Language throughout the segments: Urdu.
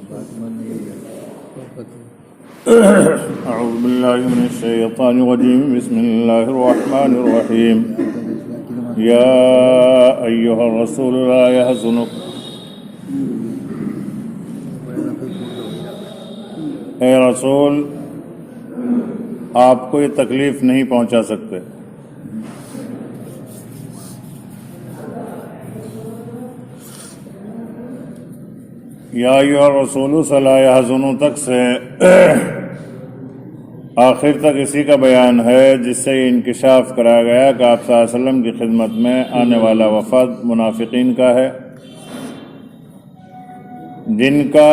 اعوذ باللہ من الشیطان الرجیم بسم اللہ الرحمن الرحیم یا ایہا الرسول لا یحزنک، اے رسول آپ کو یہ تکلیف نہیں پہنچا سکتے۔ یا ایھا الرسول سے لا یحزنک تک سے آخر تک اسی کا بیان ہے جس سے یہ انکشاف کرایا گیا کہ آپ صلی اللہ علیہ وسلم کی خدمت میں آنے والا وفد منافقین کا ہے، جن کا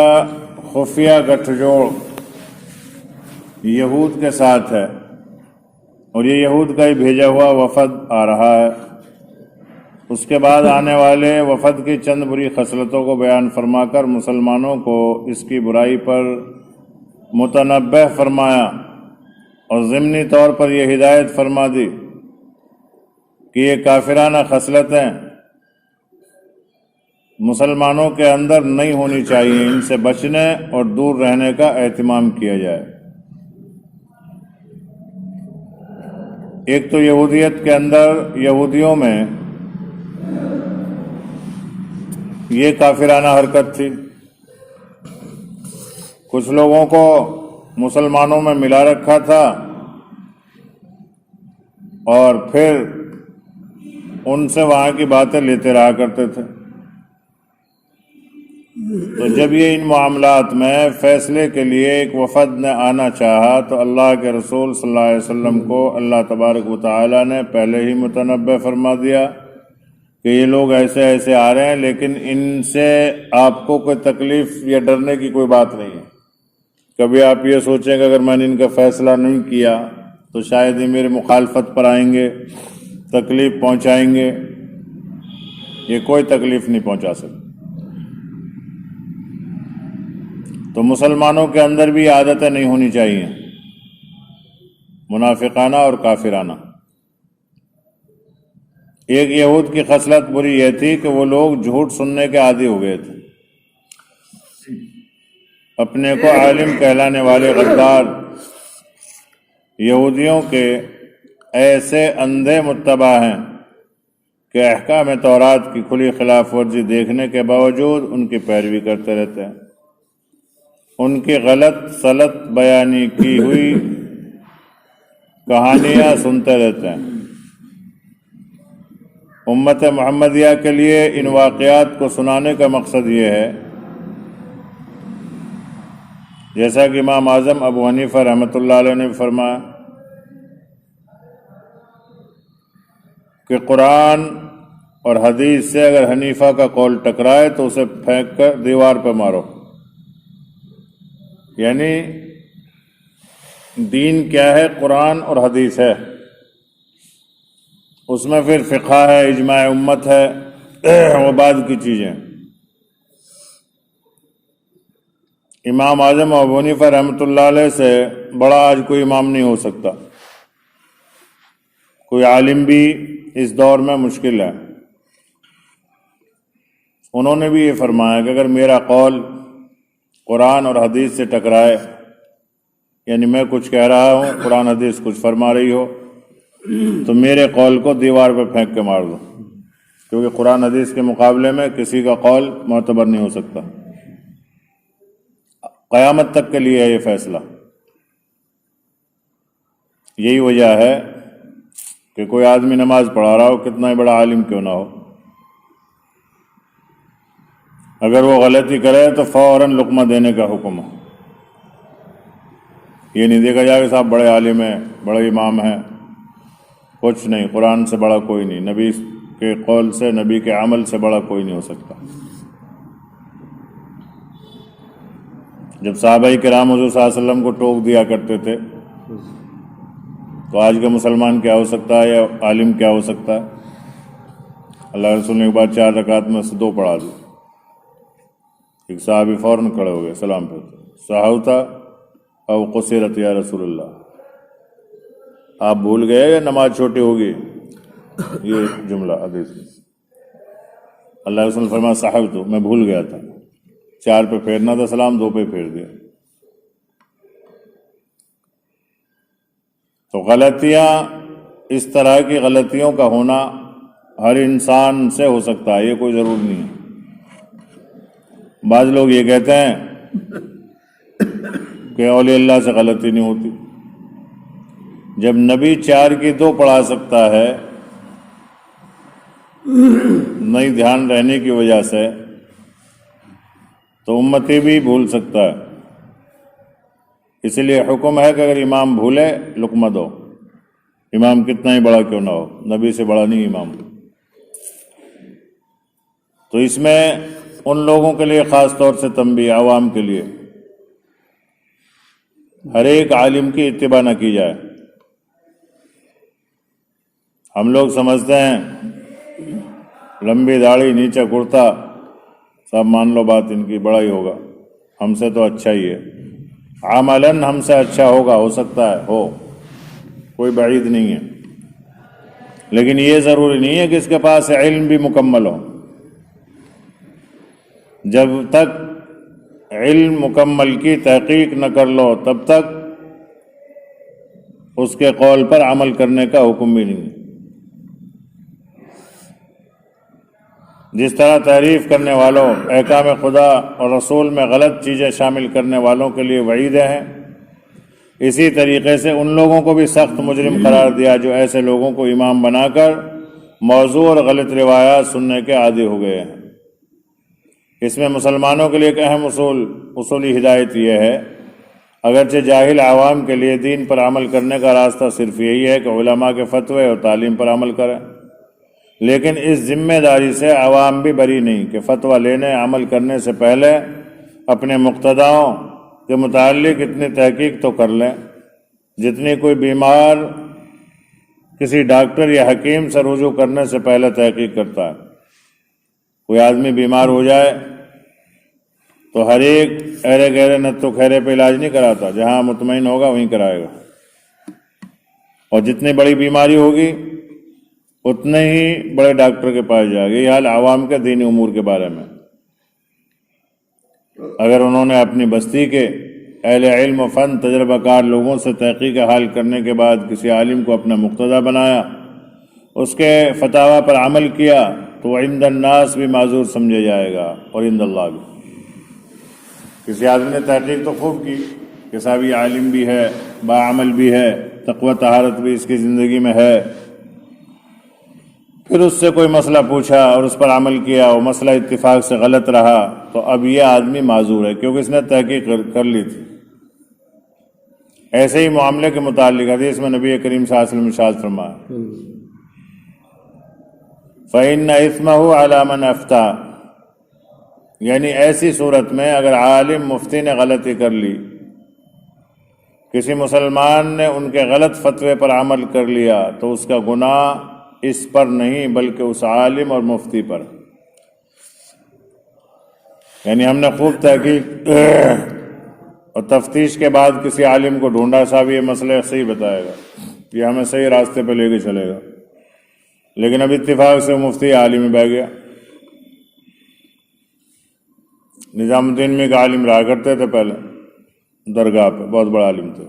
خفیہ گٹھ جوڑ یہود کے ساتھ ہے، اور یہ یہود کا ہی بھیجا ہوا وفد آ رہا ہے۔ اس کے بعد آنے والے وفد کی چند بری خصلتوں کو بیان فرما کر مسلمانوں کو اس کی برائی پر متنبہ فرمایا، اور ضمنی طور پر یہ ہدایت فرما دی کہ یہ کافرانہ خصلتیں مسلمانوں کے اندر نہیں ہونی چاہیے، ان سے بچنے اور دور رہنے کا اہتمام کیا جائے۔ ایک تو یہودیت کے اندر، یہودیوں میں یہ کافرانہ حرکت تھی، کچھ لوگوں کو مسلمانوں میں ملا رکھا تھا اور پھر ان سے وہاں کی باتیں لیتے رہا کرتے تھے۔ تو جب یہ ان معاملات میں فیصلے کے لیے ایک وفد نے آنا چاہا تو اللہ کے رسول صلی اللہ علیہ وسلم کو اللہ تبارک و تعالیٰ نے پہلے ہی متنبہ فرما دیا کہ یہ لوگ ایسے ایسے آ رہے ہیں، لیکن ان سے آپ کو کوئی تکلیف یا ڈرنے کی کوئی بات نہیں ہے۔ کبھی آپ یہ سوچیں کہ اگر میں نے ان کا فیصلہ نہیں کیا تو شاید یہ میرے مخالفت پر آئیں گے، تکلیف پہنچائیں گے، یہ کوئی تکلیف نہیں پہنچا سکتے۔ تو مسلمانوں کے اندر بھی عادتیں نہیں ہونی چاہیے منافقانہ اور کافرانہ۔ ایک یہود کی خصلت بری یہ تھی کہ وہ لوگ جھوٹ سننے کے عادی ہو گئے تھے، اپنے کو عالم کہلانے والے غدار یہودیوں کے ایسے اندھے متبع ہیں کہ احکام تورات کی کھلی خلاف ورزی دیکھنے کے باوجود ان کی پیروی کرتے رہتے ہیں، ان کی غلط سلط بیانی کی ہوئی کہانیاں سنتے رہتے ہیں۔ امت محمدیہ کے لیے ان واقعات کو سنانے کا مقصد یہ ہے، جیسا کہ امام اعظم ابو حنیفہ رحمۃ اللہ علیہ نے فرمایا کہ قرآن اور حدیث سے اگر حنیفہ کا قول ٹکرائے تو اسے پھینک کر دیوار پہ مارو۔ یعنی دین کیا ہے؟ قرآن اور حدیث ہے، اس میں پھر فقہ ہے، اجماع امت ہے، وہ بعد کی چیزیں۔ امام اعظم ابو حنیفہ رحمۃ اللہ علیہ سے بڑا آج کوئی امام نہیں ہو سکتا، کوئی عالم بھی اس دور میں مشکل ہے۔ انہوں نے بھی یہ فرمایا کہ اگر میرا قول قرآن اور حدیث سے ٹکرائے، یعنی میں کچھ کہہ رہا ہوں، قرآن حدیث کچھ فرما رہی ہو، تو میرے قول کو دیوار پہ پھینک کے مار دو، کیونکہ قرآن حدیث کے مقابلے میں کسی کا قول معتبر نہیں ہو سکتا قیامت تک کے لیے ہے یہ فیصلہ۔ یہی وجہ ہے کہ کوئی آدمی نماز پڑھا رہا ہو، کتنا ہی بڑا عالم کیوں نہ ہو، اگر وہ غلطی کرے تو فوراً لقمہ دینے کا حکم ہو۔ یہ نہیں دیکھا جائے کہ صاحب بڑے عالم ہیں، بڑے امام ہیں، کچھ نہیں، قرآن سے بڑا کوئی نہیں، نبی کے قول سے، نبی کے عمل سے بڑا کوئی نہیں ہو سکتا۔ جب صحابہ کرام حضور صلی اللہ علیہ وسلم کو ٹوک دیا کرتے تھے تو آج کا مسلمان کیا ہو سکتا ہے، یا عالم کیا ہو سکتا ہے؟ اللہ رسول نے ایک بار 4 رکعت میں سے 2 پڑھا دی، ایک صحابی فوراً کھڑے ہو گئے، سلام پھیرتے، سہوتا او قصرت یا رسول اللہ، آپ بھول گئے یا نماز چھوٹی ہوگی؟ یہ جملہ حدیث میں اللہ رسول نے فرمایا صحبت، میں بھول گیا تھا، 4 پہ پھیرنا تھا سلام، 2 پہ پھیر دیا۔ تو غلطیاں، اس طرح کی غلطیوں کا ہونا ہر انسان سے ہو سکتا ہے، یہ کوئی ضرور نہیں ہے۔ بعض لوگ یہ کہتے ہیں کہ اولیاء اللہ سے غلطی نہیں ہوتی۔ جب نبی 4 کی 2 پڑھا سکتا ہے نہیں دھیان رہنے کی وجہ سے، تو امتی بھی بھول سکتا ہے۔ اس لیے حکم ہے کہ اگر امام بھولے لقمہ دو، امام کتنا ہی بڑا کیوں نہ ہو، نبی سے بڑا نہیں امام۔ تو اس میں ان لوگوں کے لیے خاص طور سے تنبیہ، عوام کے لیے، ہر ایک عالم کی اتباع نہ کی جائے۔ ہم لوگ سمجھتے ہیں لمبی داڑھی، نیچے کرتا، سب مان لو بات ان کی، بڑا ہی ہوگا، ہم سے تو اچھا ہی ہے، عملاً ہم سے اچھا ہوگا، ہو سکتا ہے ہو، کوئی بعید نہیں ہے، لیکن یہ ضروری نہیں ہے کہ اس کے پاس علم بھی مکمل ہو۔ جب تک علم مکمل کی تحقیق نہ کر لو تب تک اس کے قول پر عمل کرنے کا حکم بھی نہیں۔ جس طرح تعریف کرنے والوں، احکام خدا اور رسول میں غلط چیزیں شامل کرنے والوں کے لیے وعیدیں ہیں، اسی طریقے سے ان لوگوں کو بھی سخت مجرم قرار دیا جو ایسے لوگوں کو امام بنا کر موضوع اور غلط روایات سننے کے عادی ہو گئے ہیں۔ اس میں مسلمانوں کے لیے ایک اہم اصولی ہدایت یہ ہے، اگرچہ جاہل عوام کے لیے دین پر عمل کرنے کا راستہ صرف یہی ہے کہ علماء کے فتوے اور تعلیم پر عمل کریں، لیکن اس ذمہ داری سے عوام بھی بری نہیں کہ فتویٰ لینے، عمل کرنے سے پہلے اپنے مقتداؤں کے متعلق اتنی تحقیق تو کر لیں جتنی کوئی بیمار کسی ڈاکٹر یا حکیم سے رجوع کرنے سے پہلے تحقیق کرتا ہے۔ کوئی آدمی بیمار ہو جائے تو ہر ایک ایرے گہرے نتو خیرے پہ علاج نہیں کراتا، جہاں مطمئن ہوگا وہیں کرائے گا، اور جتنی بڑی بیماری ہوگی اتنے ہی بڑے ڈاکٹر کے پاس جائے گا۔ یہ حال عوام کے دینی امور کے بارے میں، اگر انہوں نے اپنی بستی کے اہل علم و فن تجربہ کار لوگوں سے تحقیق حال کرنے کے بعد کسی عالم کو اپنا مقتدی بنایا، اس کے فتاوی پر عمل کیا، تو عند الناس بھی معذور سمجھا جائے گا اور عند اللہ بھی۔ کسی آدمی نے تحقیق تو خوب کی کہ صاحب یہ عالم بھی ہے، باعمل بھی ہے، تقوی طہارت بھی اس کی زندگی میں ہے، پھر اس سے کوئی مسئلہ پوچھا اور اس پر عمل کیا، وہ مسئلہ اتفاق سے غلط رہا، تو اب یہ آدمی معذور ہے کیونکہ اس نے تحقیق کر لی تھی۔ ایسے ہی معاملے کے متعلق حدیث میں نبی کریم صلی اللہ علیہ وسلم ارشاد فرمایا، فَإِنَّ إِثْمَهُ عَلَى مَنْ أَفْتَى، یعنی ایسی صورت میں اگر عالم مفتی نے غلطی کر لی، کسی مسلمان نے ان کے غلط فتوے پر عمل کر لیا، تو اس کا گناہ اس پر نہیں بلکہ اس عالم اور مفتی پر۔ یعنی ہم نے خوب تحقیق اور تفتیش کے بعد کسی عالم کو ڈھونڈا، صاحب یہ مسئلہ صحیح بتائے گا، یہ ہمیں صحیح راستے پہ لے کے چلے گا، لیکن اب اتفاق سے مفتی عالم میں بہ گیا۔ نظام الدین میں ایک عالم رہا کرتے تھے پہلے درگاہ پہ، بہت بڑا عالم تھے،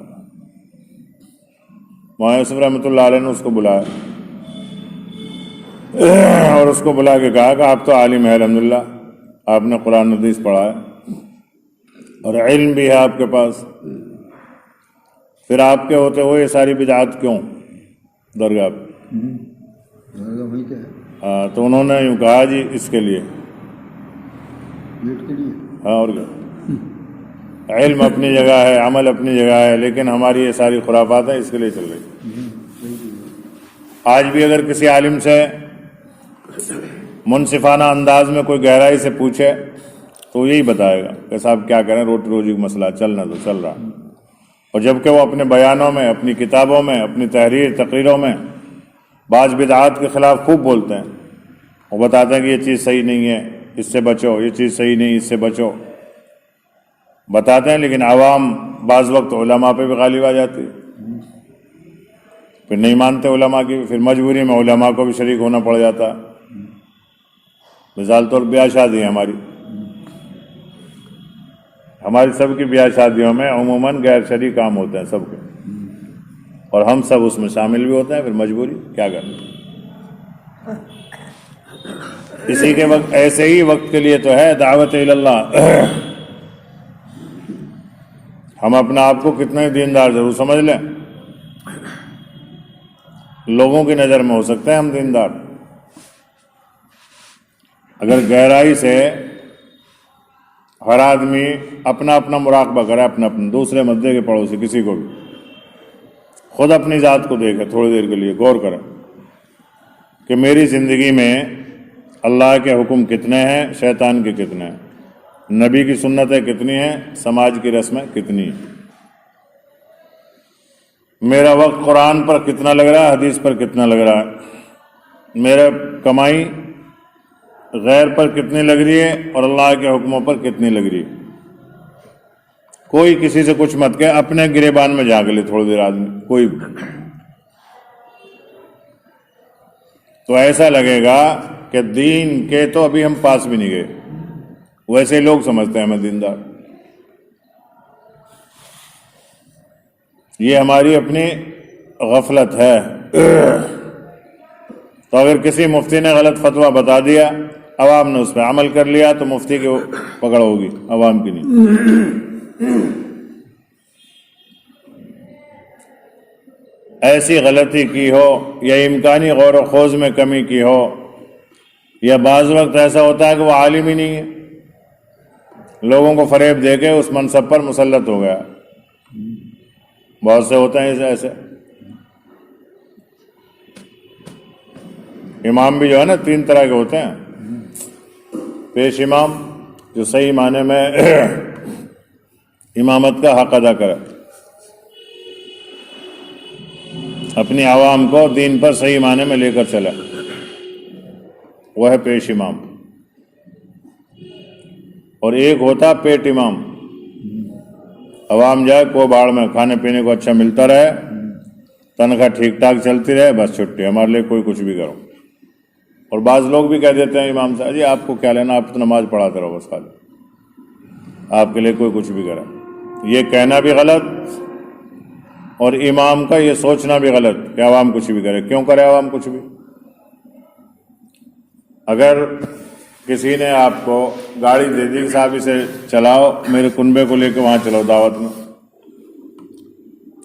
مولانا یوسف رحمۃ اللہ علیہ نے اس کو بلایا اور اس کو بلا کے کہا کہ آپ تو عالم ہے الحمدللہ، آپ نے قرآن حدیث پڑھا ہے اور علم بھی ہے آپ کے پاس، پھر آپ کے ہوتے ہوئے یہ ساری بدعات کیوں درگاہ پہ؟ ہاں، تو انہوں نے یوں کہا، جی اس کے لیے، ہاں اور کیا، علم اپنی جگہ ہے، عمل اپنی جگہ ہے، لیکن ہماری یہ ساری خرافات ہیں، اس کے لیے چل رہی۔ آج بھی اگر کسی عالم سے منصفانہ انداز میں کوئی گہرائی سے پوچھے تو یہی بتائے گا کہ صاحب کیا کریں، روٹی روزی کا مسئلہ چلنا تو چل رہا، اور جبکہ وہ اپنے بیانوں میں، اپنی کتابوں میں، اپنی تقریروں میں بعض بدعات کے خلاف خوب بولتے ہیں، وہ بتاتے ہیں کہ یہ چیز صحیح نہیں ہے، اس سے بچو، یہ چیز صحیح نہیں، اس سے بچو، بتاتے ہیں، لیکن عوام بعض وقت علماء پہ بھی غالب آ جاتی، پھر نہیں مانتے علماء کی، پھر مجبوری میں علماء کو بھی شریک ہونا پڑ جاتا ہے۔ مثال طور بیاہ شادی ہے ہماری، ہماری سب کی بیاہ شادیوں میں عموماً غیر شرعی کام ہوتے ہیں سب کے، اور ہم سب اس میں شامل بھی ہوتے ہیں، پھر مجبوری کیا کریں۔ اسی کے وقت ایسے ہی وقت کے لیے تو ہے دعوت اللہ۔ ہم اپنے آپ کو کتنے دیندار ضرور سمجھ لیں، لوگوں کی نظر میں ہو سکتے ہیں ہم دیندار، اگر گہرائی سے ہر آدمی اپنا اپنا مراقبہ کرے، اپنا دوسرے مدے کے پڑوسی کسی کو بھی، خود اپنی ذات کو دیکھے، تھوڑی دیر کے لیے غور کرے کہ میری زندگی میں اللہ کے حکم کتنے ہیں، شیطان کے کتنے ہیں، نبی کی سنتیں کتنی ہیں، سماج کی رسمیں کتنی ہیں، میرا وقت قرآن پر کتنا لگ رہا ہے، حدیث پر کتنا لگ رہا ہے، میرا کمائی غیر پر کتنی لگ رہی ہے اور اللہ کے حکموں پر کتنی لگ رہی ہے۔ کوئی کسی سے کچھ مت کہے، اپنے گریبان میں جھانک لے تھوڑی دیر آدمی، کوئی بھی، تو ایسا لگے گا کہ دین کے تو ابھی ہم پاس بھی نہیں گئے، ویسے لوگ سمجھتے ہیں ہمیں دیندار۔ یہ ہماری اپنی غفلت ہے۔ تو اگر کسی مفتی نے غلط فتویٰ بتا دیا، عوام نے اس پہ عمل کر لیا، تو مفتی کی پکڑ ہوگی، عوام کی نہیں۔ ایسی غلطی کی ہو یا امکانی غور و خوض میں کمی کی ہو، یا بعض وقت ایسا ہوتا ہے کہ وہ عالم ہی نہیں ہے، لوگوں کو فریب دے کے اس منصب پر مسلط ہو گیا، بہت سے ہوتے ہیں ایسے۔ امام بھی جو ہے نا 3 طرح کے ہوتے ہیں، پیش امام جو صحیح معنی میں امامت کا حق ادا کرے، اپنی عوام کو دین پر صحیح معنی میں لے کر چلے، وہ ہے پیش امام۔ اور ایک ہوتا پیٹ امام، عوام جائے کو باڑ میں، کھانے پینے کو اچھا ملتا رہے، تنخواہ ٹھیک ٹھاک چلتی رہے، بس چھٹی، ہمارے لیے کوئی کچھ بھی کرو۔ اور بعض لوگ بھی کہہ دیتے ہیں امام سے، جی آپ کو کیا لینا، آپ تو نماز پڑھاتے رہو بس خالی، آپ کے لیے کوئی کچھ بھی کرے۔ یہ کہنا بھی غلط، اور امام کا یہ سوچنا بھی غلط کہ عوام کچھ بھی کرے۔ کیوں کرے عوام کچھ بھی؟ اگر کسی نے آپ کو گاڑی دے دی کہ صاحب اسے چلاؤ، میرے کنبے کو لے کے وہاں چلاؤ دعوت میں،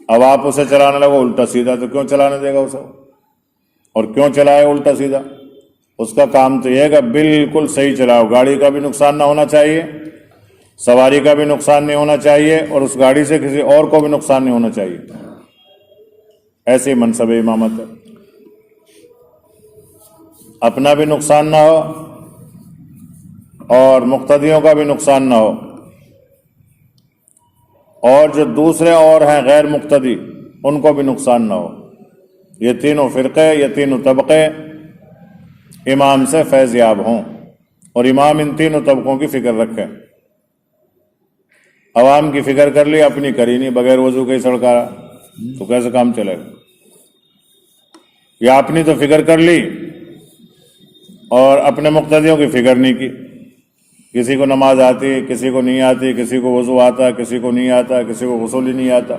اب آپ اسے چلانے لگو الٹا سیدھا، تو کیوں چلانے دے گا اسے؟ اور کیوں چلائے الٹا سیدھا؟ اس کا کام تو یہ ہے کہ بالکل صحیح چلاؤ، گاڑی کا بھی نقصان نہ ہونا چاہیے، سواری کا بھی نقصان نہیں ہونا چاہیے، اور اس گاڑی سے کسی اور کو بھی نقصان نہیں ہونا چاہیے۔ ایسے منصب امامت ہے، اپنا بھی نقصان نہ ہو اور مقتدیوں کا بھی نقصان نہ ہو، اور جو دوسرے اور ہیں غیر مقتدی ان کو بھی نقصان نہ ہو۔ یہ تینوں فرقے، یہ تینوں طبقے امام سے فیض یاب ہوں، اور امام ان تینوں طبقوں کی فکر رکھے۔ عوام کی فکر کر لی، اپنی کری نہیں، بغیر وضو کے ہی سڑکا رہا، تو کیسے کام چلے گا؟ یا اپنی تو فکر کر لی اور اپنے مقتدیوں کی فکر نہیں کی، کسی کو نماز آتی، کسی کو نہیں آتی، کسی کو وضو آتا، کسی کو نہیں آتا، کسی کو غسل ہی نہیں آتا،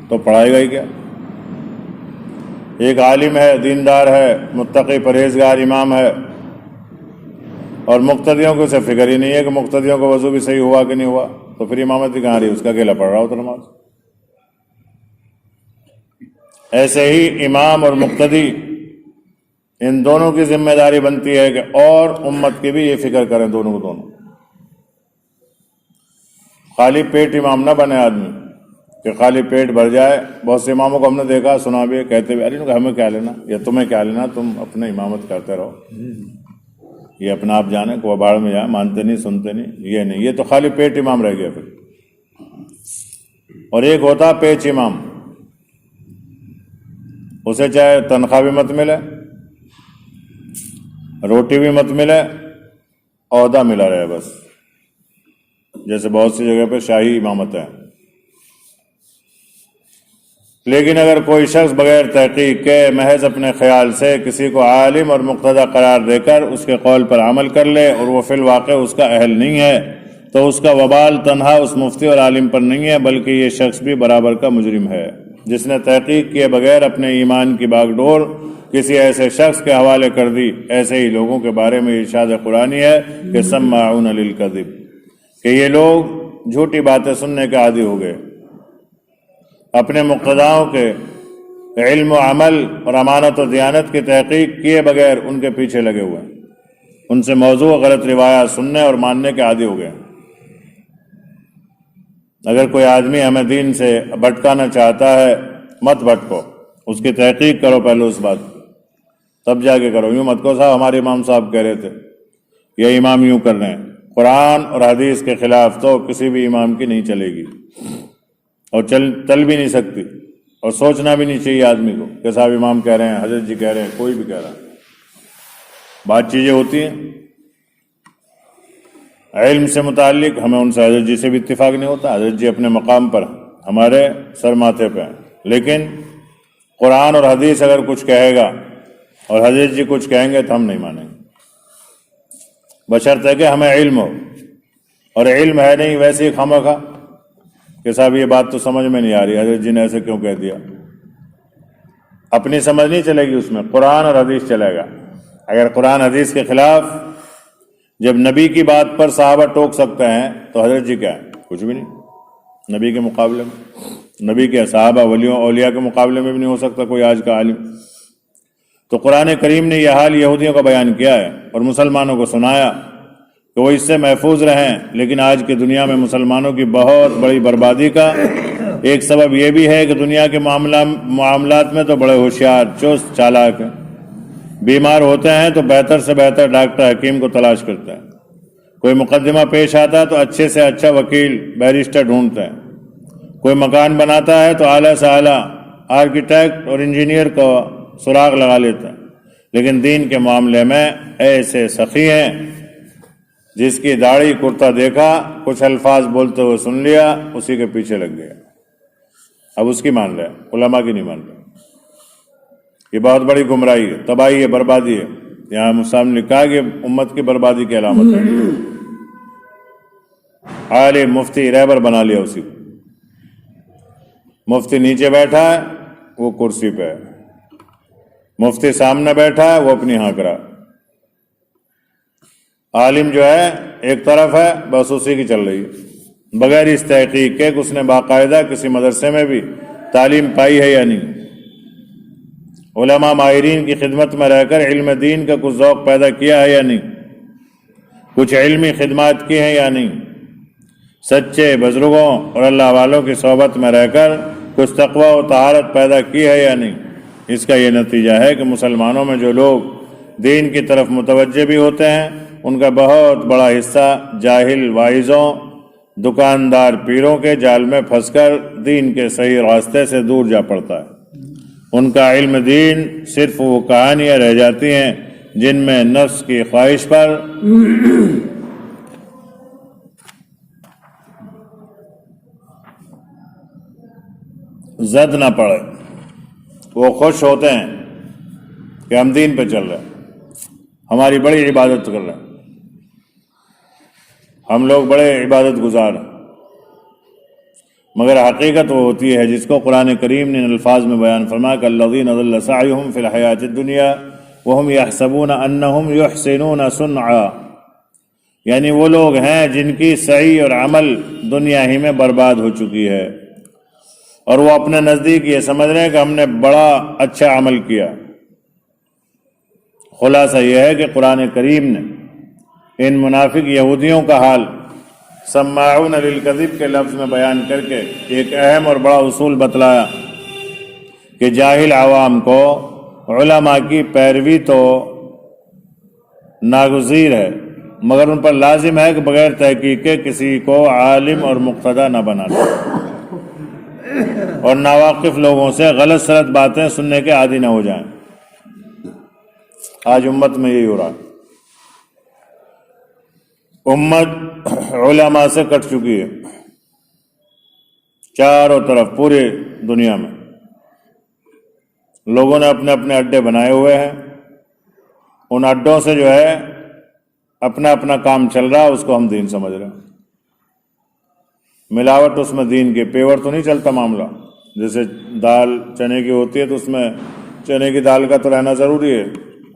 تو پڑھائے گا ہی کیا؟ ایک عالم ہے، دیندار ہے، متقی پرہیزگار امام ہے، اور مقتدیوں کو اسے فکر ہی نہیں ہے کہ مقتدیوں کو وضو بھی صحیح ہوا کہ نہیں ہوا، تو پھر امامت ہی کہاں رہی؟ اس کا اکیلا پڑھ رہا ہو تو نماز۔ ایسے ہی امام اور مقتدی ان دونوں کی ذمہ داری بنتی ہے کہ اور امت کی بھی یہ فکر کریں، دونوں کو دونوں، خالی پیٹ امام نہ بنے آدمی کہ خالی پیٹ بھر جائے۔ بہت سے اماموں کو ہم نے دیکھا، سنا بھی، کہتے بھی، ارے ہمیں کیا لینا یا تمہیں کیا لینا، تم اپنے امامت کرتے رہو، یہ اپنا آپ جانے، کو باڑ میں جائے، مانتے نہیں، سنتے نہیں، یہ نہیں، یہ تو خالی پیٹ امام رہ گیا پھر۔ اور ایک ہوتا پیچ امام، اسے چاہے تنخواہ بھی مت ملے، روٹی بھی مت ملے، عہدہ ملا رہے بس، جیسے بہت سی جگہ پہ شاہی امامت ہے۔ لیکن اگر کوئی شخص بغیر تحقیق کے محض اپنے خیال سے کسی کو عالم اور مقتدی قرار دے کر اس کے قول پر عمل کر لے، اور وہ فی الواقع اس کا اہل نہیں ہے، تو اس کا وبال تنہا اس مفتی اور عالم پر نہیں ہے، بلکہ یہ شخص بھی برابر کا مجرم ہے جس نے تحقیق کیے بغیر اپنے ایمان کی باغ ڈور کسی ایسے شخص کے حوالے کر دی۔ ایسے ہی لوگوں کے بارے میں ارشاد قرآنی ہے کہ سماعون للکذب، کہ یہ لوگ جھوٹی باتیں سننے کے عادی ہو گئے، اپنے مقتداؤں کے علم و عمل اور امانت و دیانت کی تحقیق کیے بغیر ان کے پیچھے لگے ہوئے ہیں، ان سے موضوع و غلط روایات سننے اور ماننے کے عادی ہو گئے۔ اگر کوئی آدمی ہمیں دین سے بھٹکانا چاہتا ہے، مت بھٹکو، اس کی تحقیق کرو پہلے اس بات کی، تب جا کے کرو۔ یوں مت کو صاحب ہمارے امام صاحب کہہ رہے تھے، یہ امام یوں کر رہے ہیں۔ قرآن اور حدیث کے خلاف تو کسی بھی امام کی نہیں چلے گی، اور چل بھی نہیں سکتی، اور سوچنا بھی نہیں چاہیے آدمی کو کہ صاحب امام کہہ رہے ہیں، حضرت جی کہہ رہے ہیں، کوئی بھی کہہ رہا ہے۔ بات چیزیں ہوتی ہیں علم سے متعلق، ہمیں ان سے حضرت جی سے بھی اتفاق نہیں ہوتا، حضرت جی اپنے مقام پر ہمارے سر ماتھے پہ ہیں، لیکن قرآن اور حدیث اگر کچھ کہے گا اور حضرت جی کچھ کہیں گے تو ہم نہیں مانیں گے، بشرطے کہ ہمیں علم ہو، اور علم ہے نہیں ویسے ہی خواہ کہ صاحب یہ بات تو سمجھ میں نہیں آ رہی، حضرت جی نے ایسے کیوں کہہ دیا، اپنی سمجھ نہیں چلے گی، اس میں قرآن اور حدیث چلے گا۔ اگر قرآن حدیث کے خلاف جب نبی کی بات پر صحابہ ٹوک سکتے ہیں تو حضرت جی کیا ہے؟ کچھ بھی نہیں نبی کے مقابلے میں، نبی کے صحابہ ولیوں اولیاء کے مقابلے میں بھی نہیں ہو سکتا کوئی آج کا عالم۔ تو قرآن کریم نے یہ حال یہودیوں کا بیان کیا ہے اور مسلمانوں کو سنایا کہ وہ اس سے محفوظ رہیں، لیکن آج کی دنیا میں مسلمانوں کی بہت بڑی بربادی کا ایک سبب یہ بھی ہے کہ دنیا کے معاملات میں تو بڑے ہوشیار چست چالاک ہیں، بیمار ہوتے ہیں تو بہتر سے بہتر ڈاکٹر حکیم کو تلاش کرتے ہیں، کوئی مقدمہ پیش آتا ہے تو اچھے سے اچھا وکیل بیرسٹر ڈھونڈتے ہیں، کوئی مکان بناتا ہے تو اعلیٰ سے اعلیٰ آرکیٹیکٹ اور انجینئر کو سراغ لگا لیتا ہے، لیکن دین کے معاملے میں ایسے سخی ہیں، جس کی داڑھی کرتا دیکھا کچھ الفاظ بولتے ہوئے سن لیا اسی کے پیچھے لگ گیا، اب اس کی مان رہے، علماء کی نہیں مان رہے۔ یہ بہت بڑی گمراہی ہے، تباہی ہے، بربادی ہے۔ یہاں سامنے لکھا کہ امت کی بربادی کی علامت ہے۔ عالم مفتی رہبر بنا لیا اسی کو، مفتی نیچے بیٹھا ہے وہ کرسی پہ ہے، مفتی سامنے بیٹھا ہے وہ اپنی ہاں کرا، عالم جو ہے ایک طرف ہے بس اسی کی چل رہی ہے، بغیر اس تحقیق کے کہ اس نے باقاعدہ کسی مدرسے میں بھی تعلیم پائی ہے یا نہیں، علماء ماہرین کی خدمت میں رہ کر علم دین کا کچھ ذوق پیدا کیا ہے یا نہیں، کچھ علمی خدمات کی ہیں یا نہیں، سچے بزرگوں اور اللہ والوں کی صحبت میں رہ کر کچھ تقوی و طہارت پیدا کی ہے یا نہیں۔ اس کا یہ نتیجہ ہے کہ مسلمانوں میں جو لوگ دین کی طرف متوجہ بھی ہوتے ہیں ان کا بہت بڑا حصہ جاہل واعظوں دکاندار پیروں کے جال میں پھنس کر دین کے صحیح راستے سے دور جا پڑتا ہے۔ ان کا علم دین صرف وہ کہانیاں رہ جاتی ہیں جن میں نفس کی خواہش پر زد نہ پڑے، وہ خوش ہوتے ہیں کہ ہم دین پہ چل رہے ہیں، ہماری بڑی عبادت کر رہے ہیں، ہم لوگ بڑے عبادت گزار ہیں، مگر حقیقت وہ ہوتی ہے جس کو قرآن کریم نے ان الفاظ میں بیان فرمایا کہ الذین ضل سعیہم فی الحیاۃ الدنیا وہم یحسبون انہم یحسنون صنعا، یعنی وہ لوگ ہیں جن کی سعی اور عمل دنیا ہی میں برباد ہو چکی ہے، اور وہ اپنے نزدیک یہ سمجھ رہے ہیں کہ ہم نے بڑا اچھا عمل کیا۔ خلاصہ یہ ہے کہ قرآن کریم نے ان منافق یہودیوں کا حال سماعون للکذب کے لفظ میں بیان کر کے ایک اہم اور بڑا اصول بتلایا کہ جاہل عوام کو علماء کی پیروی تو ناگزیر ہے، مگر ان پر لازم ہے کہ بغیر تحقیق کے کسی کو عالم اور مقتدی نہ بنانا، اور ناواقف لوگوں سے غلط سلط باتیں سننے کے عادی نہ ہو جائیں۔ آج امت میں یہی ہو رہا ہے، امت علماء سے کٹ چکی ہے، چاروں طرف پورے دنیا میں لوگوں نے اپنے اپنے اڈے بنائے ہوئے ہیں، ان اڈوں سے جو ہے اپنا اپنا کام چل رہا ہے، اس کو ہم دین سمجھ رہے ہیں۔ ملاوٹ اس میں دین کے پیور تو نہیں چلتا معاملہ. جیسے دال چنے کی ہوتی ہے تو اس میں چنے کی دال کا تو رہنا ضروری ہے.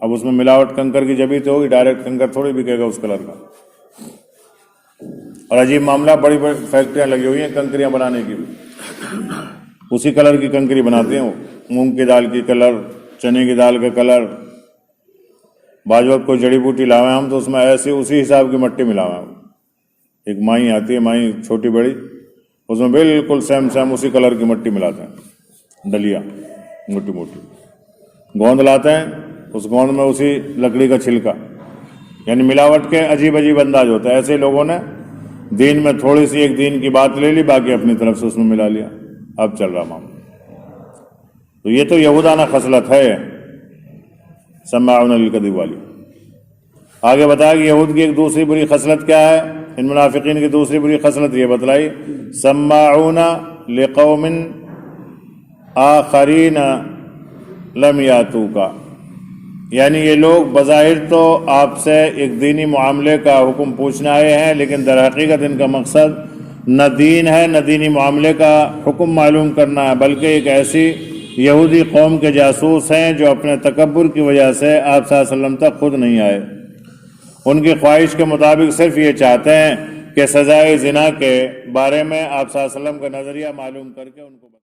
اب اس میں ملاوٹ کنکر کی جبھی تو ہوگی، ڈائریکٹ کنکر تھوڑی بکے گا اس کلر کا. اور عجیب معاملہ، بڑی بڑی فیکٹریاں لگی ہوئی ہیں کنکریاں بنانے کی بھی، اسی کلر کی کنکری بناتے ہیں وہ، مونگ کی دال کی کلر، چنے کی دال کا کلر. بعض وقت کوئی جڑی بوٹی لاویں ہم تو اس میں ایسے اسی حساب کی مٹی ملاویں. ایک مائی آتی ہے، مائی چھوٹی بڑی، اس میں بالکل سیم اسی کلر کی مٹی ملاتے ہیں. ڈلیا موٹی موٹی گوند لاتے ہیں، اس گوند میں اسی لکڑی کا چھلکا، یعنی ملاوٹ کے عجیب عجیب انداز ہوتا ہے. ایسے لوگوں نے دین میں تھوڑی سی ایک دین کی بات لے لی، باقی اپنی طرف سے اس میں ملا لیا. اب چل رہا معاملہ. تو یہ تو یہودانہ خصلت ہے سماعون للکذب والی. آگے بتایا کہ یہود کی ایک دوسری بری خصلت کیا ہے. ان منافقین کی دوسری بری خصلت یہ بتلائی، سماعون لقوم آخرین لم یاتوک، یعنی یہ لوگ بظاہر تو آپ سے ایک دینی معاملے کا حکم پوچھنے آئے ہیں، لیکن در حقیقت ان کا مقصد نہ دین ہے نہ دینی معاملے کا حکم معلوم کرنا ہے، بلکہ ایک ایسی یہودی قوم کے جاسوس ہیں جو اپنے تکبر کی وجہ سے آپ صلی اللہ علیہ وسلم تک خود نہیں آئے. ان کی خواہش کے مطابق صرف یہ چاہتے ہیں کہ سزائے زنا کے بارے میں آپ صلی اللہ علیہ وسلم کا نظریہ معلوم کر کے ان کو